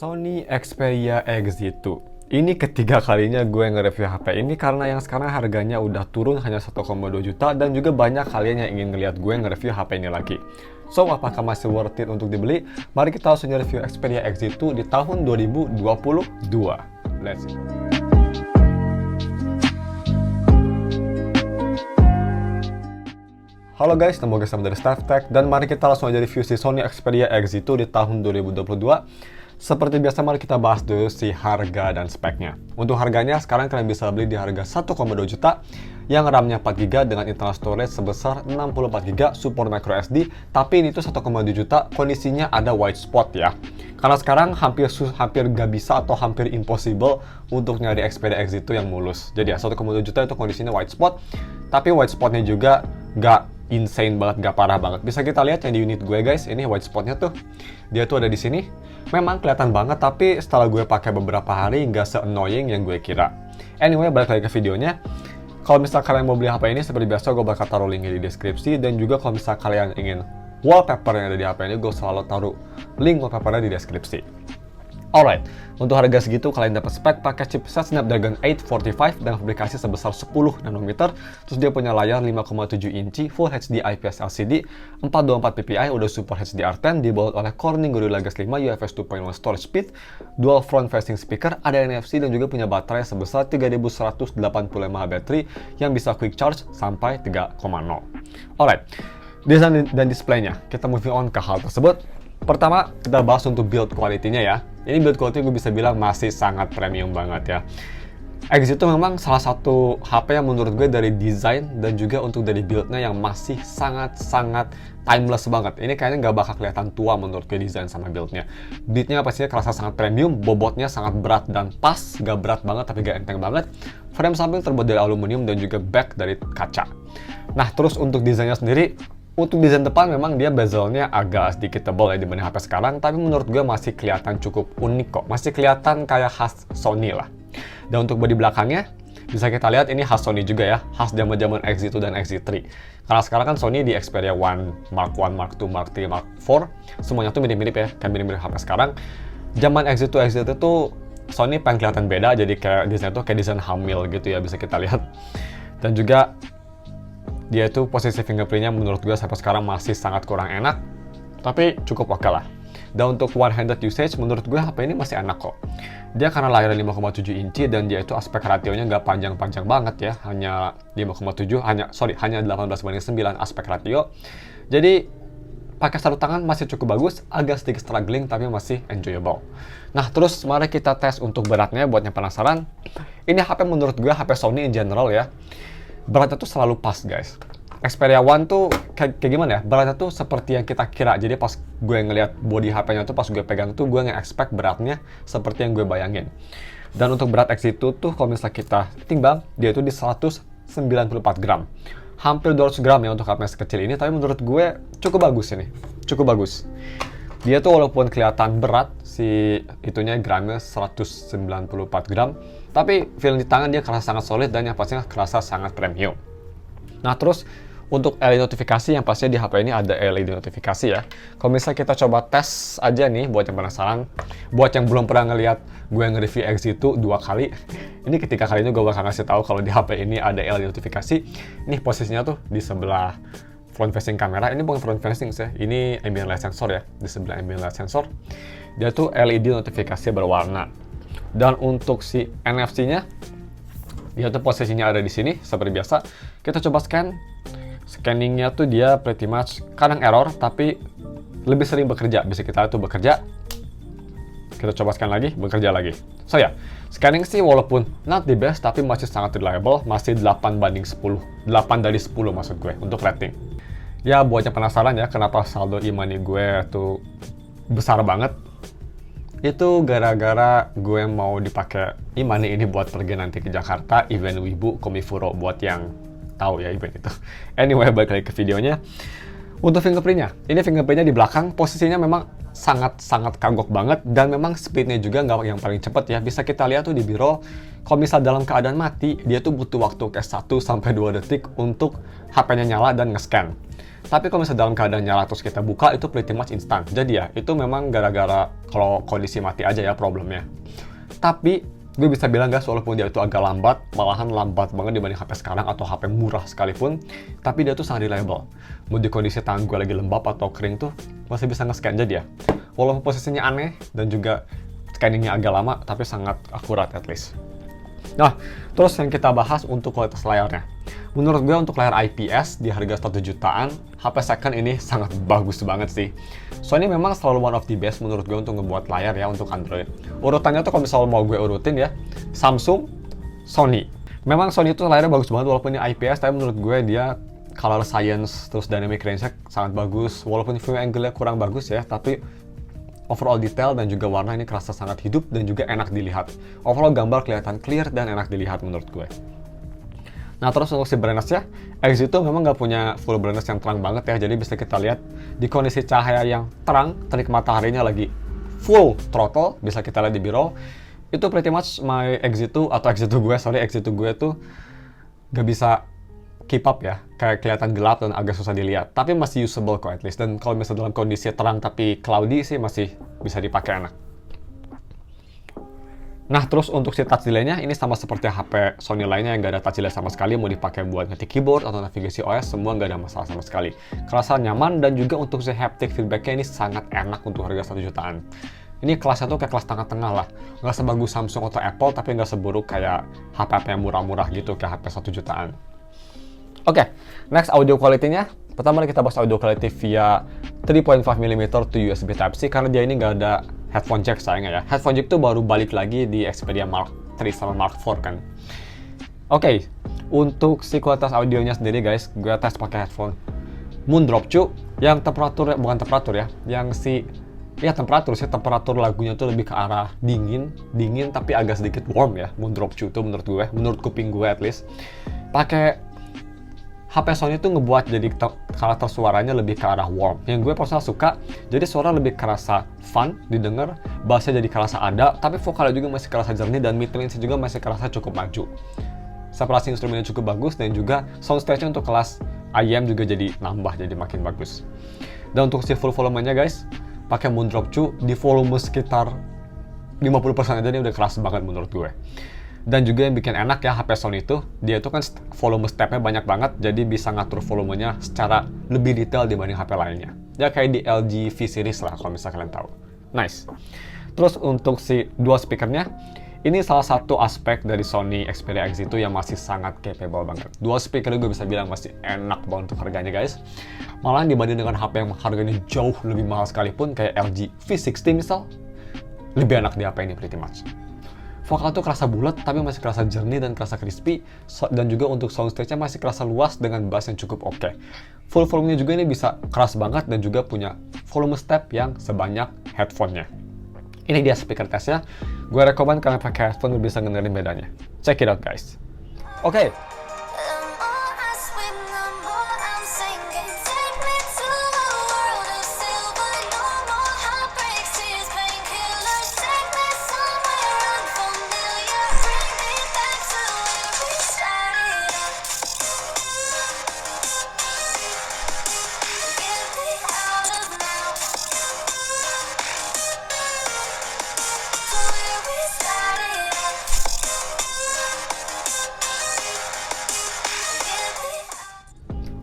Sony Xperia XZ2. Ini ketiga kalinya gue nge-review HP ini karena yang sekarang harganya udah turun hanya 1,2 juta dan juga banyak kalian yang ingin ngeliat gue nge-review HP ini lagi. So, apakah masih worth it untuk dibeli? Mari kita langsung review Xperia XZ2 di tahun 2022. Let's go. Halo guys, nama gue Sam dari StaffTech dan mari kita langsung aja review si Sony Xperia XZ2 di tahun 2022. Seperti biasa, mari kita bahas dulu si harga dan speknya. Untuk harganya, sekarang kalian bisa beli di harga 1,2 juta yang RAM-nya 4GB dengan internal storage sebesar 64GB, support microSD, tapi ini tuh 1,2 juta, kondisinya ada white spot ya. Karena sekarang hampir gak bisa atau hampir impossible untuk nyari Xperia XZ2 yang mulus. Jadi ya, 1,2 juta itu kondisinya white spot, tapi white spotnya juga gak insane banget, gak parah banget. Bisa kita lihat yang di unit gue guys, ini white spotnya tuh, dia tuh ada di sini. Memang kelihatan banget, tapi setelah gue pakai beberapa hari nggak se-annoying yang gue kira. Anyway, balik lagi ke videonya. Kalau misal kalian mau beli HP ini, seperti biasa gue bakal taruh linknya di deskripsi. Dan juga kalau misal kalian ingin wallpaper yang ada di HP ini, gue selalu taruh link wallpapernya di deskripsi. Alright, untuk harga segitu kalian dapat spek pakai chipset Snapdragon 845 dengan aplikasi sebesar 10 nanometer. Terus dia punya layar 5,7 inci Full HD IPS LCD, 424 ppi, udah support HDR10, dibaut oleh Corning Gorilla Glass 5 UFS 2.1 storage speed, dual front facing speaker, ada NFC dan juga punya baterai sebesar 3185 mAh baterai yang bisa quick charge sampai 3,0. Alright, desain dan displaynya, kita moving on ke hal tersebut. Pertama, kita bahas untuk build quality-nya ya. Ini build quality gue bisa bilang masih sangat premium banget ya. XZ2 memang salah satu HP yang menurut gue dari desain dan juga untuk dari build-nya yang masih sangat-sangat timeless banget. Ini kayaknya nggak bakal kelihatan tua menurut gue desain sama build-nya. Beat-nya pastinya kerasa sangat premium, bobotnya sangat berat dan pas, nggak berat banget tapi nggak enteng banget. Frame samping terbuat dari aluminium dan juga back dari kaca. Nah, terus untuk desainnya sendiri, untuk desain depan memang dia bezelnya agak sedikit tebal ya dibanding HP sekarang, tapi menurut gue masih kelihatan cukup unik kok. Masih kelihatan kayak khas Sony lah. Dan untuk bodi belakangnya, bisa kita lihat ini khas Sony juga ya, khas zaman-zaman XZ2 dan XZ3. Karena sekarang kan Sony di Xperia One, Mark 1, Mark 2, Mark 3, Mark 4, semuanya tuh mirip-mirip ya, kayak mirip-mirip HP sekarang. Zaman XZ2, XZ3 tuh Sony pengen kelihatan beda, jadi kayak desain tuh kayak desain hamil gitu ya, bisa kita lihat. Dan juga dia itu posisi fingerprintnya menurut gue sampai sekarang masih sangat kurang enak, tapi cukup oke lah. Dan untuk one-handed usage, menurut gue HP ini masih enak kok. Dia karena layarnya 5,7 inci dan dia itu aspek rationya nggak panjang-panjang banget ya, hanya 5,7, hanya 18:9 aspek ratio. Jadi pakai satu tangan masih cukup bagus, agak sedikit struggling tapi masih enjoyable. Nah, terus mari kita tes untuk beratnya buat yang penasaran. Ini HP menurut gue HP Sony in general ya. Beratnya tuh selalu pas guys. Xperia One tuh kayak gimana ya? Beratnya tuh seperti yang kita kira. Jadi pas gue ngeliat body HP-nya tuh pas gue pegang tuh gue nge-expect beratnya seperti yang gue bayangin. Dan untuk berat XZ2 tuh kalau misalnya kita timbang, dia tuh di 194 gram. Hampir 200 gram ya untuk HP sekecil ini, tapi menurut gue cukup bagus ini. Cukup bagus. Dia tuh walaupun kelihatan berat, si itunya gramnya 194 gram, tapi feel di tangan dia kerasa sangat solid dan yang pastinya kerasa sangat premium. Nah, terus untuk LED notifikasi yang pastinya di HP ini ada LED notifikasi ya. Kalau misalnya kita coba tes aja nih buat yang penasaran, buat yang belum pernah ngeliat gue nge-review XZ2 2 kali, ini ketiga kalinya gue bakal ngasih tahu kalau di HP ini ada LED notifikasi. Ini posisinya tuh di sebelah front facing kamera. Ini bukan front facing sih, ini ambient light sensor ya, di sebelah ambient light sensor. Dia tuh LED notifikasi berwarna. Dan untuk si NFC-nya, dia tuh posisinya ada di sini seperti biasa. Kita coba scan. Scanningnya tuh dia pretty much kadang error, tapi lebih sering bekerja. Bisa kita lihat tuh bekerja. Kita coba scan lagi, bekerja lagi. So ya, scanning sih walaupun not the best, tapi masih sangat reliable. Masih 8/10. 8 dari 10 maksud gue untuk rating. Ya, buat yang penasaran ya, kenapa saldo e-money gue tuh besar banget. Itu gara-gara gue mau dipakai e-money ini buat pergi nanti ke Jakarta, event Wibu Komifuro, buat yang tahu ya event itu. Anyway, balik lagi ke videonya. Untuk fingerprintnya, ini fingerprintnya di belakang, posisinya memang sangat kagok banget, dan memang speednya juga nggak yang paling cepet ya. Bisa kita lihat tuh di biro, kalau misal dalam keadaan mati, dia tuh butuh waktu kayak 1-2 detik untuk HP-nya nyala dan nge-scan. Tapi kalau misalnya dalam keadaan nyala terus kita buka, itu pretty much instan. Jadi ya, itu memang gara-gara kalau kondisi mati aja ya problemnya. Tapi, gue bisa bilang guys, walaupun dia itu agak lambat, malahan lambat banget dibanding HP sekarang atau HP murah sekalipun, tapi dia tuh sangat reliable. Mau di kondisi tangan gue lagi lembab atau kering tuh, masih bisa nge-scan. Jadi ya, walaupun posisinya aneh dan juga scanningnya agak lama, tapi sangat akurat at least. Nah, terus yang kita bahas untuk kualitas layarnya. Menurut gue untuk layar IPS di harga 1 jutaan, HP second ini sangat bagus banget sih. Sony memang selalu one of the best menurut gue untuk ngebuat layar ya untuk Android. Urutannya tuh kalau misalnya mau gue urutin ya, Samsung, Sony. Memang Sony itu layarnya bagus banget walaupun ini IPS, tapi menurut gue dia color science terus dynamic range-nya sangat bagus. Walaupun view angle-nya kurang bagus ya, tapi overall detail dan juga warna ini kerasa sangat hidup dan juga enak dilihat. Overall gambar kelihatan clear dan enak dilihat menurut gue. Nah terus untuk si brightness-nya, X itu memang nggak punya full brightness yang terang banget ya, jadi bisa kita lihat di kondisi cahaya yang terang, terik mataharinya lagi full throttle, bisa kita lihat di biro, itu pretty much my X2 gue tuh nggak bisa keep up ya, kayak kelihatan gelap dan agak susah dilihat, tapi masih usable kok at least. Dan kalau misalnya dalam kondisi terang tapi cloudy sih masih bisa dipakai enak. Nah terus untuk si touch delay-nya ini sama seperti HP Sony lainnya yang nggak ada touch delay sama sekali, mau dipakai buat ngetik keyboard atau navigasi OS semua nggak ada masalah sama sekali. Kerasa nyaman dan juga untuk si haptic feedback-nya ini sangat enak untuk harga 1 jutaan. Ini kelasnya tuh kayak kelas tengah-tengah lah, nggak sebagus Samsung atau Apple tapi nggak seburuk kayak HP-HP yang murah-murah gitu kayak HP 1 jutaan. Oke, next audio quality-nya. Pertama kita bahas audio quality via 3.5mm to USB Type-C karena dia ini nggak ada headphone jack sayangnya ya. Headphone jack tuh baru balik lagi di Xperia Mark 3 sama Mark 4 kan. Oke, untuk si kualitas audionya sendiri guys, gue tes pakai headphone Moondrop cu, yang temperatur, bukan temperatur ya, yang si temperatur lagunya tuh lebih ke arah dingin tapi agak sedikit warm ya. Moondrop cu tuh menurut gue, menurut kuping gue at least. Pakai HP Sony itu ngebuat jadi karakter suaranya lebih ke arah warm. Yang gue personal suka, jadi suara lebih kerasa fun didengar, bassnya jadi kerasa ada, tapi vokalnya juga masih kerasa jernih dan mid-range juga masih kerasa cukup maju. Separasi instrumennya cukup bagus dan juga soundstage-nya untuk kelas IM juga jadi nambah, jadi makin bagus. Dan untuk si full volumenya guys, pakai Moondrop cu di volume sekitar 50% aja ini udah keras banget menurut gue. Dan juga yang bikin enak ya HP Sony itu, dia itu kan volume stepnya banyak banget, jadi bisa ngatur volumenya secara lebih detail dibanding HP lainnya. Ya kayak di LG V Series lah kalau misalnya kalian tahu. Nice. Terus untuk si dual speakernya, ini salah satu aspek dari Sony Xperia X itu yang masih sangat capable banget. Dual speaker gue bisa bilang masih enak banget untuk harganya guys. Malah dibanding dengan HP yang harganya jauh lebih mahal sekalipun kayak LG V60 misal, lebih enak di HP ini pretty much. Vokal tuh kerasa bulat tapi masih kerasa jernih dan kerasa crispy, dan juga untuk soundstage-nya masih kerasa luas dengan bass yang cukup oke. Full volume-nya juga ini bisa keras banget dan juga punya volume step yang sebanyak headphone-nya. Ini dia speaker testnya. Gue rekomen kalian pakai headphone bisa ngedengerin bedanya. Check it out guys. Oke.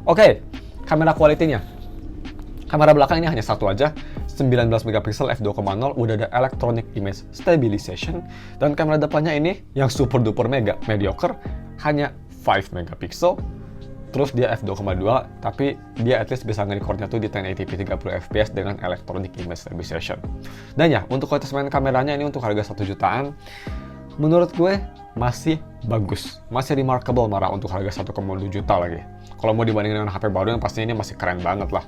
Oke, kamera quality-nya. Kamera belakang ini hanya satu aja, 19 megapiksel f2.0, udah ada electronic image stabilization, dan kamera depannya ini yang super duper mediocre, hanya 5 megapiksel, terus dia f2.2, tapi dia at least bisa nge-recordnya tuh di 1080p 30 fps dengan electronic image stabilization. Dan ya, untuk kualitas main kameranya ini untuk harga 1 jutaan, menurut gue masih bagus, masih remarkable marah untuk harga 1,2 juta lagi. Kalau mau dibandingin dengan HP baru yang pastinya ini masih keren banget lah.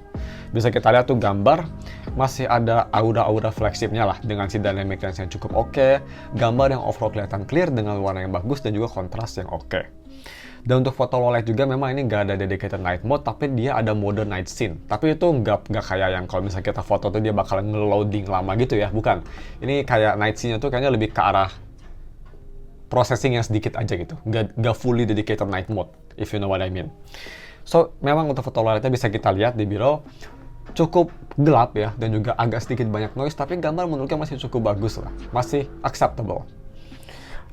Bisa kita lihat tuh gambar, masih ada aura-aura flagshipnya lah dengan si dynamic range yang cukup oke, gambar yang overall kelihatan clear dengan warna yang bagus dan juga kontras yang oke. Dan untuk foto low light juga memang ini nggak ada dedicated night mode, tapi dia ada mode night scene. Tapi itu nggak kayak yang kalau misalnya kita foto tuh dia bakalan nge-loading lama gitu ya, bukan. Ini kayak night scene-nya tuh kayaknya lebih ke arah processing yang sedikit aja gitu, nggak fully dedicated night mode, if you know what I mean. So, memang untuk foto low lightnya bisa kita lihat di biro, cukup gelap ya, dan juga agak sedikit banyak noise, tapi gambar menurutnya masih cukup bagus lah, masih acceptable.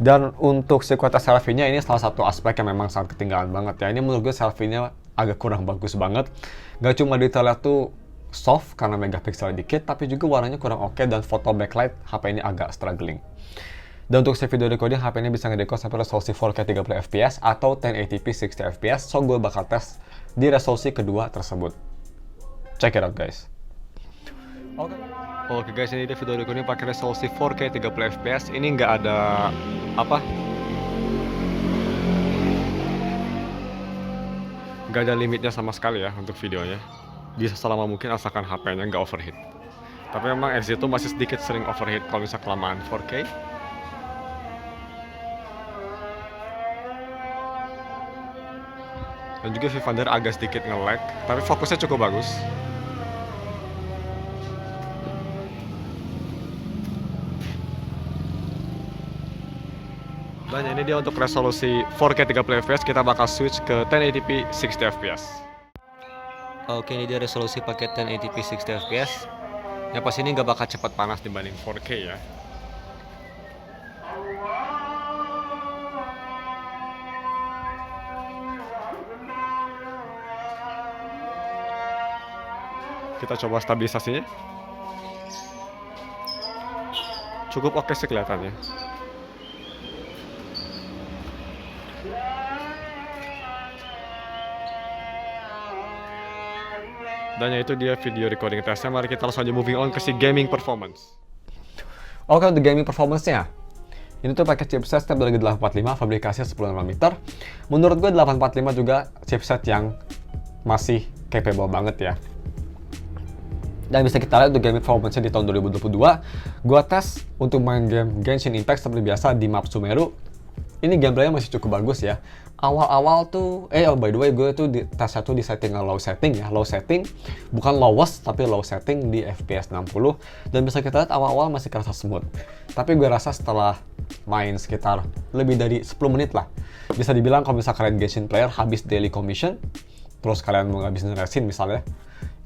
Dan untuk si kualitas selfie-nya ini salah satu aspek yang memang sangat ketinggalan banget ya. Ini menurut gue selfie-nya agak kurang bagus banget. Gak cuma detailnya tuh soft karena megapiksel dikit, tapi juga warnanya kurang oke dan foto backlight HP ini agak struggling. Dan untuk si video recording, HP ini bisa nge-record sampai resolusi 4K 30fps atau 1080p 60fps, so gue bakal tes di resolusi kedua tersebut. Check it out guys. Oke guys, ini dia video recording pakai resolusi 4K 30fps. Ini nggak ada nggak ada limitnya sama sekali ya untuk videonya. Bisa selama mungkin asalkan HP-nya nggak overheat. Tapi memang RZ itu masih sedikit sering overheat kalau misalnya kelamaan 4K. Dan juga Vivander agak sedikit nge-lag, tapi fokusnya cukup bagus. Dan ini dia untuk resolusi 4K 30fps, kita bakal switch ke 1080p 60fps. Oke, ini dia resolusi pakai 1080p 60fps. Ya pas ini nggak bakal cepat panas dibanding 4K ya. Kita coba stabilisasinya. Cukup oke sih kelihatannya. Dan ya itu dia video recording tesnya. Mari kita langsung aja moving on ke si gaming performance. Oke, untuk gaming performance-nya, ini tuh pakai chipset Snapdragon 845, fabrikasinya 10 nanometer. Menurut gue 845 juga chipset yang masih capable banget ya. Dan bisa kita lihat untuk gaming performance-nya di tahun 2022. Gua tes untuk main game Genshin Impact seperti biasa di map Sumeru. Ini gameplaynya masih cukup bagus ya. Awal-awal tuh, by the way, gue tuh tesnya tuh di setting low setting ya. Low setting, bukan lowest, tapi low setting di FPS 60. Dan bisa kita lihat awal-awal masih kerasa smooth. Tapi gue rasa setelah main sekitar lebih dari 10 menit lah, bisa dibilang kalau misalnya kalian Genshin player habis daily commission, terus kalian mau ngabisin resin misalnya,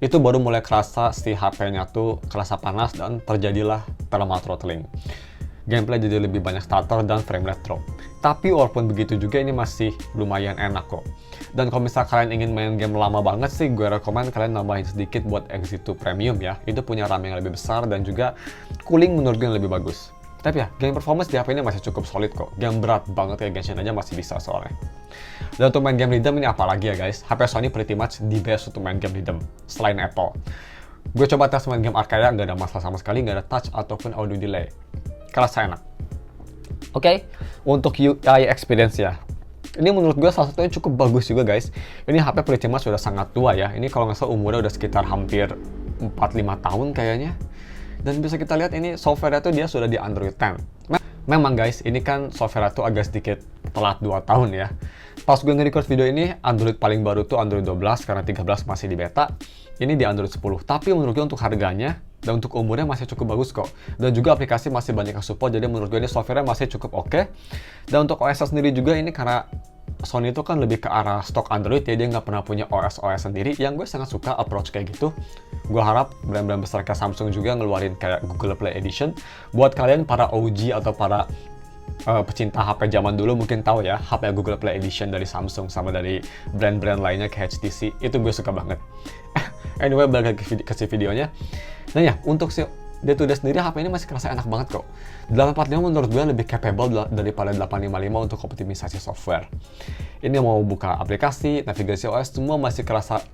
itu baru mulai kerasa si HP-nya tuh kerasa panas dan terjadilah thermal throttling. Gameplay jadi lebih banyak stutter dan frame rate drop. Tapi walaupun begitu juga ini masih lumayan enak kok. Dan kalau misalnya kalian ingin main game lama banget sih, gue rekomen kalian nambahin sedikit buat Exit 2 Premium ya. Itu punya RAM yang lebih besar dan juga cooling menurut gue yang lebih bagus. Tapi ya, game performance di HP ini masih cukup solid kok. Game berat banget kayak Genshin aja masih bisa soalnya. Dan untuk main game rhythm ini apalagi ya guys, HP Sony pretty much the best untuk main game rhythm, selain Apple. Gue coba tes main game arcade, nggak ada masalah sama sekali, nggak ada touch ataupun audio delay. Kerasa enak. Oke, untuk UI experience ya. Ini menurut gue salah satunya cukup bagus juga guys. Ini HP pretty much sudah sangat tua ya. Ini kalau nggak salah umurnya udah sekitar hampir 4-5 tahun kayaknya. Dan bisa kita lihat ini software-nya tuh dia sudah di Android 10. Memang guys, ini kan software tuh agak sedikit telat 2 tahun ya. Pas gue nge-record video ini, Android paling baru tuh Android 12 karena 13 masih di beta. Ini di Android 10. Tapi menurut gue untuk harganya dan untuk umurnya masih cukup bagus kok. Dan juga aplikasi masih banyak yang support, jadi menurut gue ini software-nya masih cukup oke. Dan untuk OS sendiri juga ini karena Sony itu kan lebih ke arah stok Android ya, dia nggak pernah punya OS sendiri, yang gue sangat suka approach kayak gitu. Gue harap brand-brand besar kayak Samsung juga ngeluarin kayak Google Play Edition. Buat kalian para OG atau para pecinta HP zaman dulu mungkin tahu ya, HP Google Play Edition dari Samsung sama dari brand-brand lainnya kayak HTC, itu gue suka banget. Anyway, balik ke si videonya. Nah ya, untuk si dia sendiri HP ini masih kerasa enak banget kok. 845 menurut gue lebih capable daripada 855 untuk optimisasi software. Ini mau buka aplikasi, navigasi OS, semua masih kerasa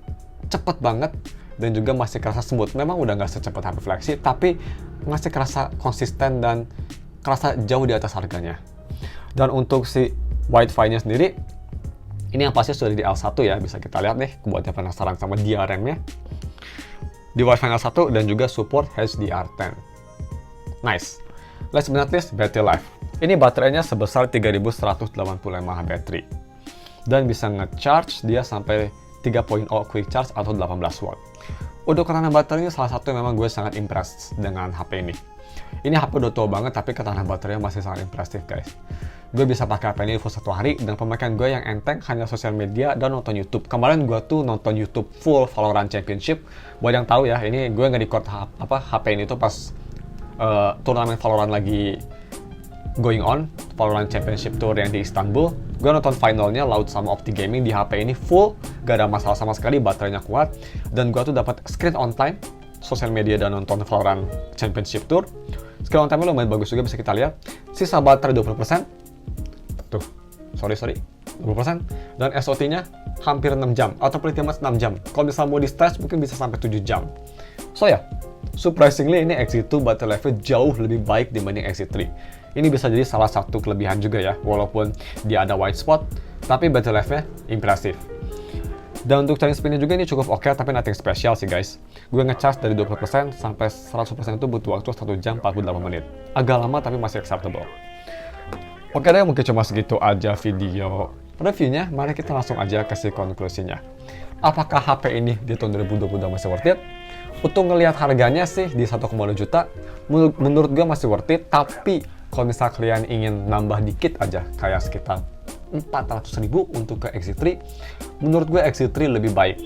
cepet banget dan juga masih kerasa smooth. Memang udah nggak secepat HP flagship, tapi masih kerasa konsisten dan kerasa jauh di atas harganya. Dan untuk si Wi-Fi-nya sendiri, ini yang pasti sudah di L1 ya, bisa kita lihat nih, buat yang penasaran sama DRM-nya. Di Wi-Fi L1 dan juga support HDR10. Nice. Let's next battery life. Ini baterainya sebesar 3185 mAh baterai. dan bisa nge-charge dia sampai 3.0 quick charge atau 18 watt. Untuk ketahanan baterainya salah satu yang memang gue sangat impressed dengan HP ini. Ini HP udah tua banget tapi ketahanan baterainya masih sangat impresif guys. Gue bisa pakai HP ini full 1 hari dan pemakaian gue yang enteng hanya sosial media dan nonton YouTube. Kemarin gue tuh nonton YouTube full Valorant Championship. Buat yang tahu ya, ini gue nge-record HP ini tuh pas turnamen Valorant lagi going on, Valorant Championship Tour yang di Istanbul. Gue nonton finalnya Loud sama Opti Gaming di HP ini full, gak ada masalah sama sekali, baterainya kuat, dan gue tuh dapat screen on time, sosial media dan nonton Valorant Championship Tour. Screen on time-nya lumayan bagus juga, bisa kita lihat. Sisa baterai 20%, tuh, sorry, 20%, dan SOT-nya hampir 6 jam, atau pretty much 6 jam. Kalau misalnya mau di-stretch mungkin bisa sampai 7 jam. So ya, surprisingly ini Exit 2 baterai life jauh lebih baik dibanding Exit 3. Ini bisa jadi salah satu kelebihan juga ya, walaupun dia ada white spot, tapi baterai life-nya impresif. Dan untuk charging speed-nya juga ini cukup oke, tapi nothing special sih guys. Gue ngecharge dari 20% sampai 100% itu butuh waktu 1 jam 48 menit. Agak lama tapi masih acceptable. Oke deh, mungkin cuma segitu aja video reviewnya. Mari kita langsung aja kasih konklusinya. Apakah HP ini di tahun 2022 masih worth it? Untuk ngelihat harganya sih di 1,2 juta, menurut gue masih worth it, tapi kalau misal kalian ingin nambah dikit aja, kayak sekitar 400.000 untuk ke Exit 3, menurut gue Exit 3 lebih baik.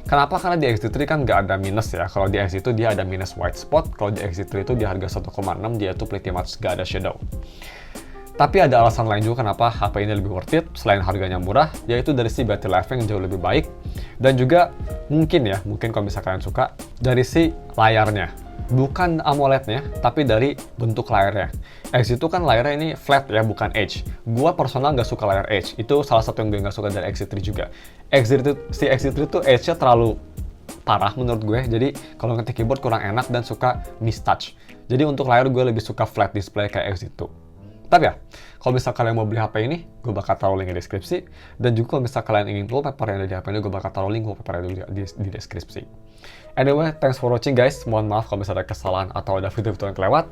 Kenapa? Karena di Exit 3 kan nggak ada minus ya. Kalau di Exit itu dia ada minus white spot, kalau di Exit 3 itu di harga 1,6 dia tuh pretty much nggak ada shadow. Tapi ada alasan lain juga kenapa HP ini lebih worth it, selain harganya murah, yaitu dari si battery life yang jauh lebih baik, dan juga mungkin kalau bisa kalian suka, dari si layarnya. Bukan AMOLED-nya, tapi dari bentuk layarnya. X itu kan layarnya ini flat ya, bukan edge. Gua personal nggak suka layar edge, itu salah satu yang gue nggak suka dari Exit 3 juga. Si Exit 3 tuh edge-nya terlalu parah menurut gue, jadi kalau ngetik keyboard kurang enak dan suka mistouch. Jadi untuk layar gue lebih suka flat display kayak Exit 2. Tapi ya, kalau misal kalian mau beli HP ini, gue bakal taruh link di deskripsi. Dan juga kalau misal kalian ingin wallpaper yang ada di HP ini, gue bakal taruh link wallpaper yang di deskripsi. Anyway, thanks for watching guys. Mohon maaf kalau misal ada kesalahan atau ada video-video yang kelewat.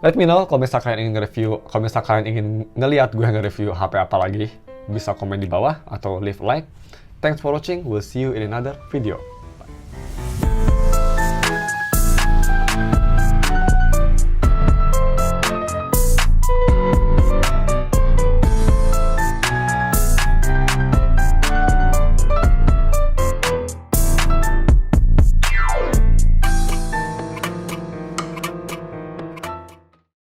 Let me know kalau misal kalian ingin nge-review, kalau misal kalian ingin ngeliat gue nge-review HP apa lagi, bisa komen di bawah atau leave like. Thanks for watching, we'll see you in another video.